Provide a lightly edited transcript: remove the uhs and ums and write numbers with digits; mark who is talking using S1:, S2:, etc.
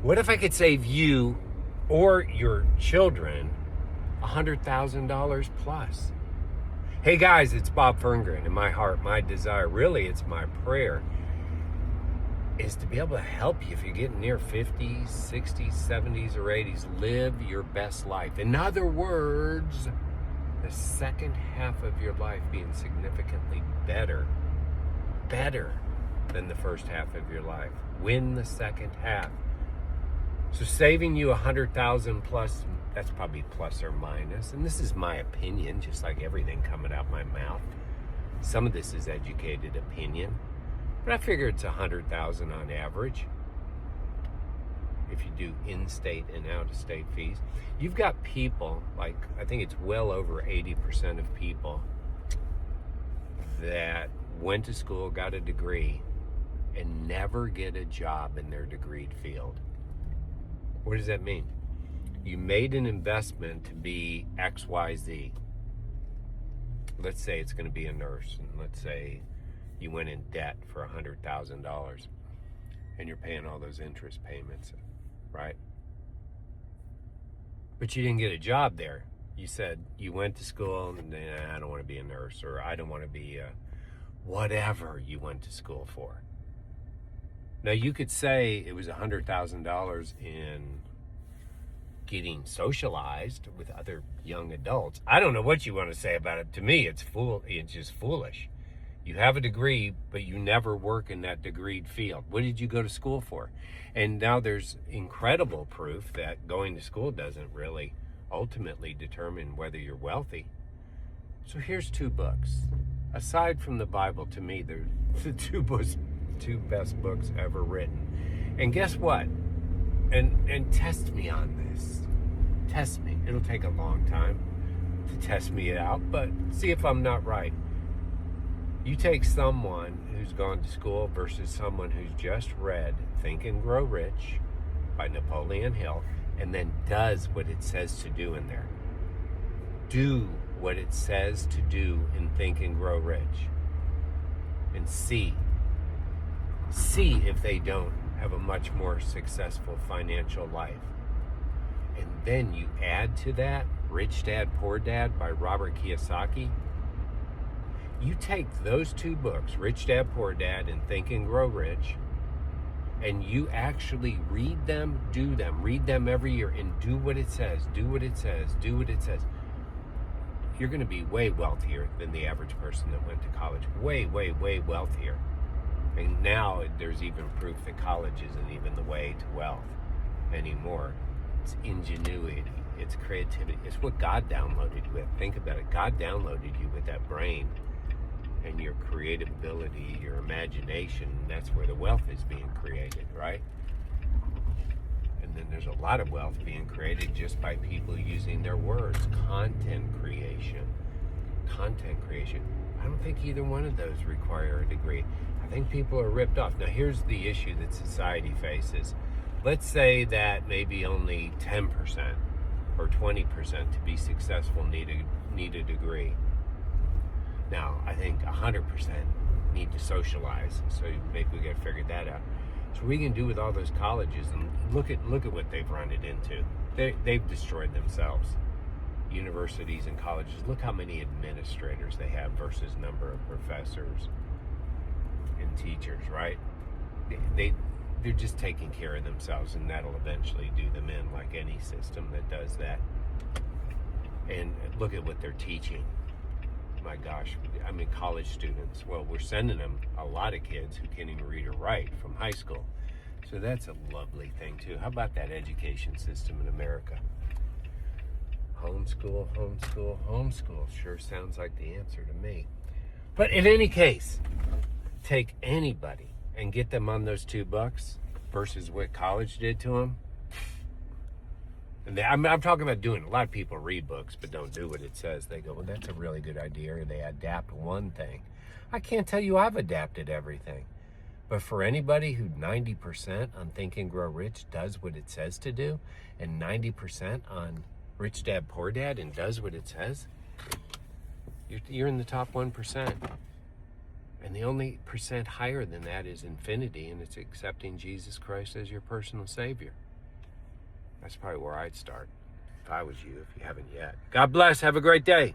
S1: What if I could save you or your children $100,000 plus? Hey guys, it's Bob Ferngren. In my heart, my desire, really it's my prayer, is to be able to help you if you're getting near 50s, 60s, 70s, or 80s. Live your best life. In other words, the second half of your life being significantly better than the first half of your life. Win the second half. So saving you 100,000 plus, that's probably plus or minus. And this is my opinion, just like everything coming out my mouth. Some of this is educated opinion, but I figure it's 100,000 on average. If you do in-state and out-of-state fees, you've got people, like I think it's well over 80% of people that went to school, got a degree, and never get a job in their degreed field. What does that mean? You made an investment to be XYZ. Let's say it's going to be a nurse, and let's say you went in debt for $100,000 and you're paying all those interest payments, right? But you didn't get a job there. You said you went to school and I don't want to be a nurse, or I don't want to be whatever you went to school for. Now you could say it was $100,000 in getting socialized with other young adults. I don't know what you want to say about it. To me, it's just foolish. You have a degree, but you never work in that degreed field. What did you go to school for? And now there's incredible proof that going to school doesn't really ultimately determine whether you're wealthy. So here's two books. Aside from the Bible, to me, they're the two best books ever written. And guess what? And test me on this. Test me. It'll take a long time to test me out, but see if I'm not right. You take someone who's gone to school versus someone who's just read Think and Grow Rich by Napoleon Hill and then does what it says to do in there. Do what it says to do in Think and Grow Rich. And see if they don't have a much more successful financial life. And then you add to that Rich Dad, Poor Dad by Robert Kiyosaki. You take those two books, Rich Dad, Poor Dad and Think and Grow Rich, and you actually read them, do them, read them every year and do what it says, do what it says, do what it says. You're going to be way wealthier than the average person that went to college. Way, way, way wealthier. And now there's even proof that college isn't even the way to wealth anymore. It's ingenuity. It's creativity. It's what God downloaded you with. Think about it. God downloaded you with that brain and your creative ability, your imagination. That's where the wealth is being created, right? And then there's a lot of wealth being created just by people using their words. Content creation. I don't think either one of those require a degree. I think people are ripped off. Now here's the issue that society faces. Let's say that maybe only 10% or 20% to be successful need a degree. Now, I think 100% need to socialize, so maybe we got to figure that out. So we can do with all those colleges, and look at what they've run it into. They've destroyed themselves. Universities and colleges, look how many administrators they have versus number of professors and teachers, right? They're just taking care of themselves, and that'll eventually do them in, like any system that does that. And look at what they're teaching. My gosh, I mean, college students. Well, we're sending them a lot of kids who can't even read or write from high school. So that's a lovely thing too. How about that education system in America? Homeschool. Sure sounds like the answer to me. But in any case, take anybody and get them on those $2 versus what college did to them. And I'm talking about doing. A lot of people read books but don't do what it says. They go, well, that's a really good idea, or they adapt one thing. I can't tell you I've adapted everything. But for anybody who 90% on Think and Grow Rich does what it says to do, and 90% on Rich Dad, Poor Dad and does what it says, you're in the top 1%. And the only percent higher than that is infinity, and it's accepting Jesus Christ as your personal Savior. That's probably where I'd start if I was you, if you haven't yet. God bless. Have a great day.